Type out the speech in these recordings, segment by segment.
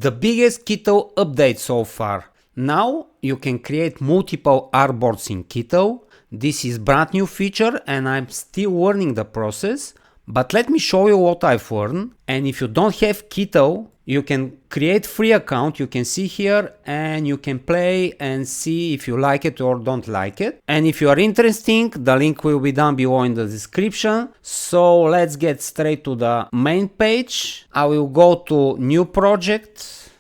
The biggest Kittl update so far. Now you can create multiple artboards in Kittl. This is brand new feature and I'm still learning the process, but let me show you what I've learned. And if you don't have Kittl, you can create free account, you can see here, and you can play and see if you like it or don't like it. And if you are interested, the link will be down below in the description. So let's get straight to the main page. I will go to new project.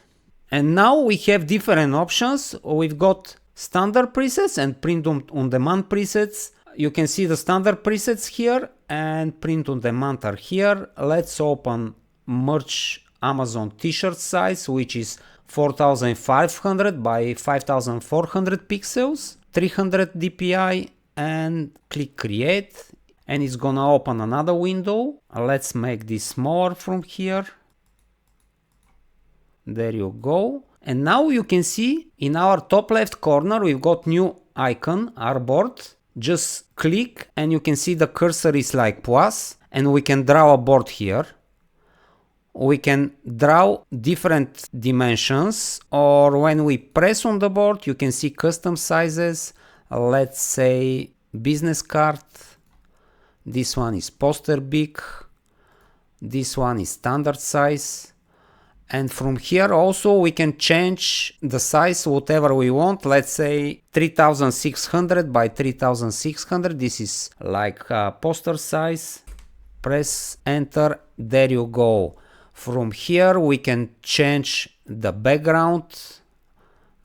And now we have different options. We've got standard presets and print on demand presets. You can see the standard presets here and print on demand are here. Let's open merge Amazon t-shirt size, which is 4500 by 5400 pixels, 300 dpi, and click create, and it's gonna open another window. Let's make this smaller from here. There you go. And now you can see in our top left corner we've got new icon, Artboard. Just click and you can see the cursor is like plus, and we can draw a board here. We can draw different dimensions, or when we press on the board you can see custom sizes. Let's say business card. This one is poster big. This one is standard size. And from here also we can change the size whatever we want. Let's say 3600 by 3600. This is like poster size. Press enter. There you go. From here we can change the background.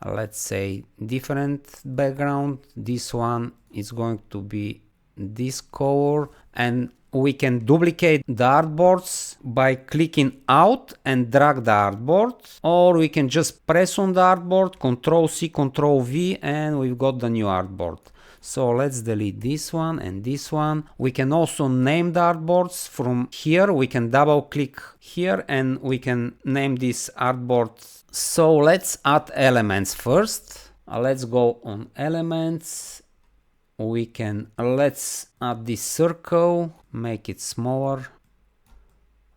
Let's say different background. This one is going to be this color, and we can duplicate the artboards by clicking out and drag the artboard, or we can just press on the artboard, Ctrl C, Ctrl V, and we've got the new artboard. So let's delete this one and this one. We can also name the artboards from here. We can double click here and we can name this artboard. So let's add elements first. Let's go on elements. Let's add this circle, make it smaller.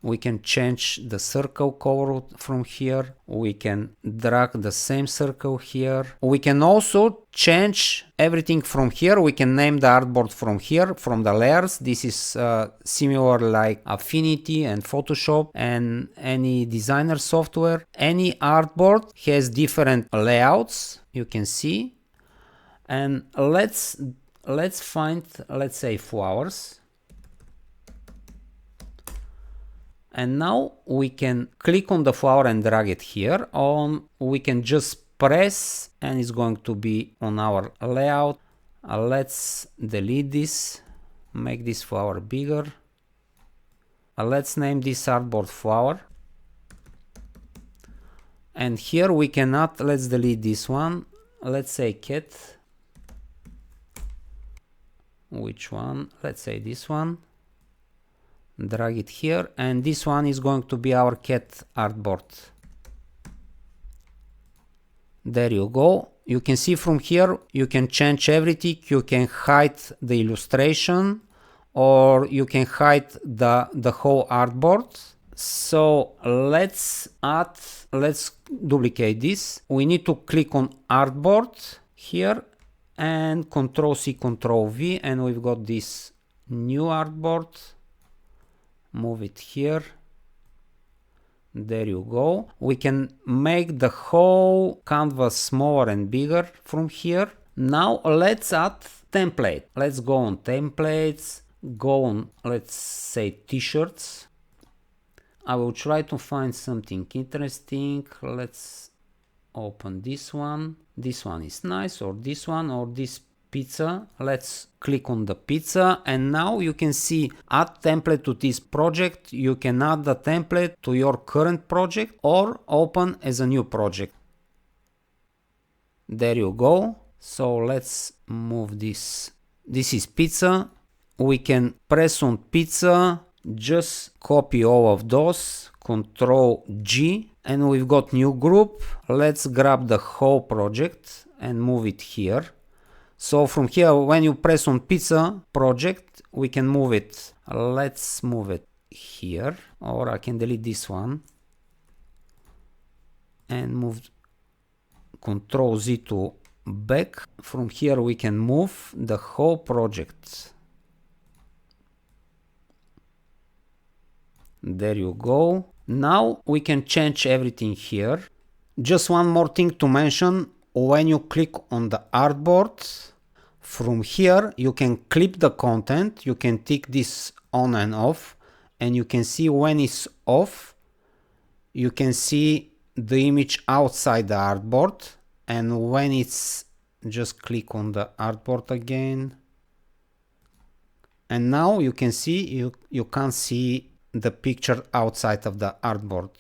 We can change the circle color from here. We can drag the same circle here. We can also change everything from here. We can name the artboard from here, from the layers. This is similar like Affinity and Photoshop and any designer software. Any artboard has different layouts, you can see. And let's find, let's say, flowers. And now we can click on the flower and drag it here. We can just press and it's going to be on our layout. Let's delete this, make this flower bigger. Let's name this artboard flower. And here we can add, let's delete this one. Let's say cat. Which one? Let's say this one. Drag it here, and this one is going to be our cat artboard. There you go. You can see from here you can change everything. You can hide the illustration, or you can hide the whole artboard. So let's duplicate this. We need to click on artboard here and Ctrl C, Ctrl V, and we've got this new artboard. Move it here. There you go. We can make the whole canvas smaller and bigger from here. Now let's add template. Let's go on templates, go on, let's say, t-shirts. I will try to find something interesting. Let's open this one. This one is nice, or this one, or this pizza. Let's click on the pizza, and now you can see add template to this project. You can add the template to your current project or open as a new project. There you go. So let's move this. This is pizza. We can press on pizza, just copy all of those, Ctrl G, and we've got new group. Let's grab the whole project and move it here. So from here, when you press on pizza project, we can move it. Let's move it here, or I can delete this one. and move Ctrl Z to back. From here we can move the whole project. There you go. Now we can change everything here. Just one more thing to mention, when you click on the artboard, from here you can clip the content, you can tick this on and off, and you can see when it's off, you can see the image outside the artboard, and when it's, just click on the artboard again, and now you can see you can't see the picture outside of the artboard.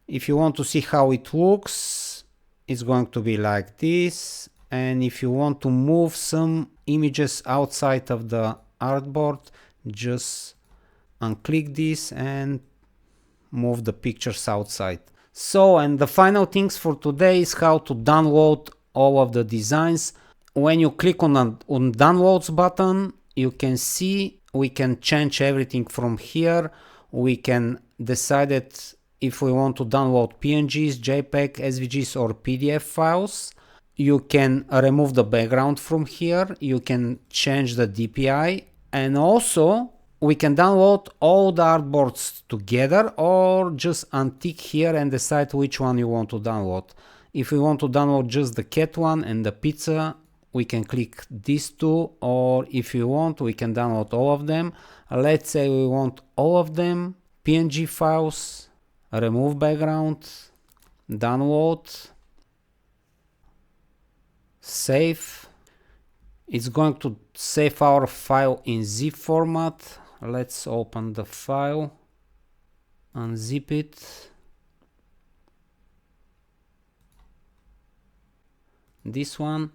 If you want to see how it looks, it's going to be like this. And if you want to move some images outside of the artboard, just unclick this and move the pictures outside. So, and the final things for today is how to download all of the designs. When you click on downloads button, you can see we can change everything from here. We can decide it if we want to download PNGs, JPEG, SVGs or PDF files. You can remove the background from here. You can change the DPI, and also we can download all the artboards together or just untick here and decide which one you want to download. If we want to download just the cat one and the pizza, we can click these two, or if you want, we can download all of them. Let's say we want all of them, PNG files, remove background, download, save. It's going to save our file in zip format. Let's open the file, unzip it. This one,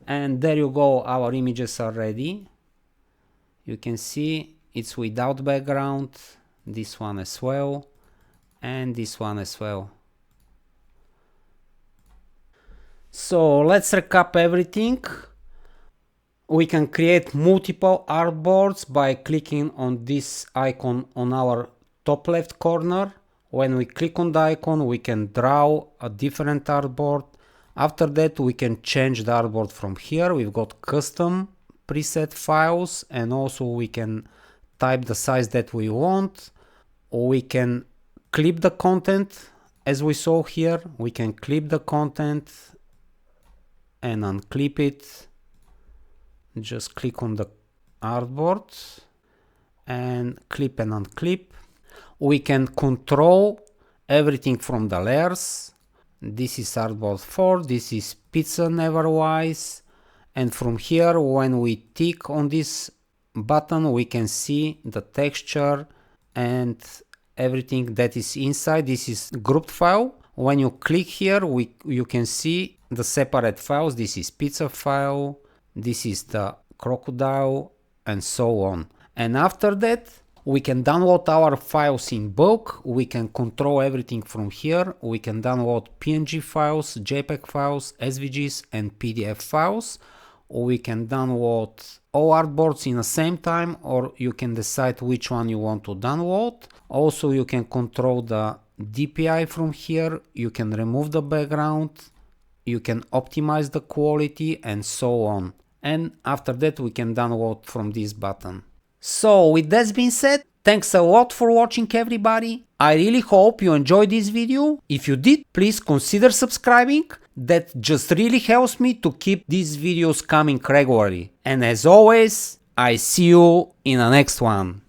and there you go, our images are ready. You can see it's without background, this one as well, and this one as well. So let's recap everything. We can create multiple artboards by clicking on this icon on our top left corner. When we click on the icon, we can draw a different artboard. After that, we can change the artboard from here. We've got custom preset files, and also we can type the size that we want. We can clip the content as we saw here. We can clip the content and unclip it. Just click on the artboard and clip and unclip. We can control everything from the layers. This is artboard 4, this is pizza neverwise, and from here when we tick on this button we can see the texture and everything that is inside. This is grouped file. When you click here you can see the separate files. This is pizza file, this is the crocodile, and so on. And after that we can download our files in bulk. We can control everything from here. We can download PNG files, JPEG files, SVGs and PDF files. We can download all artboards in the same time, or you can decide which one you want to download. Also you can control the DPI from here. You can remove the background. You can optimize the quality and so on. And after that we can download from this button. So with that being said, thanks a lot for watching everybody. I really hope you enjoyed this video. If you did, please consider subscribing. That just really helps me to keep these videos coming regularly. And as always, I see you in the next one.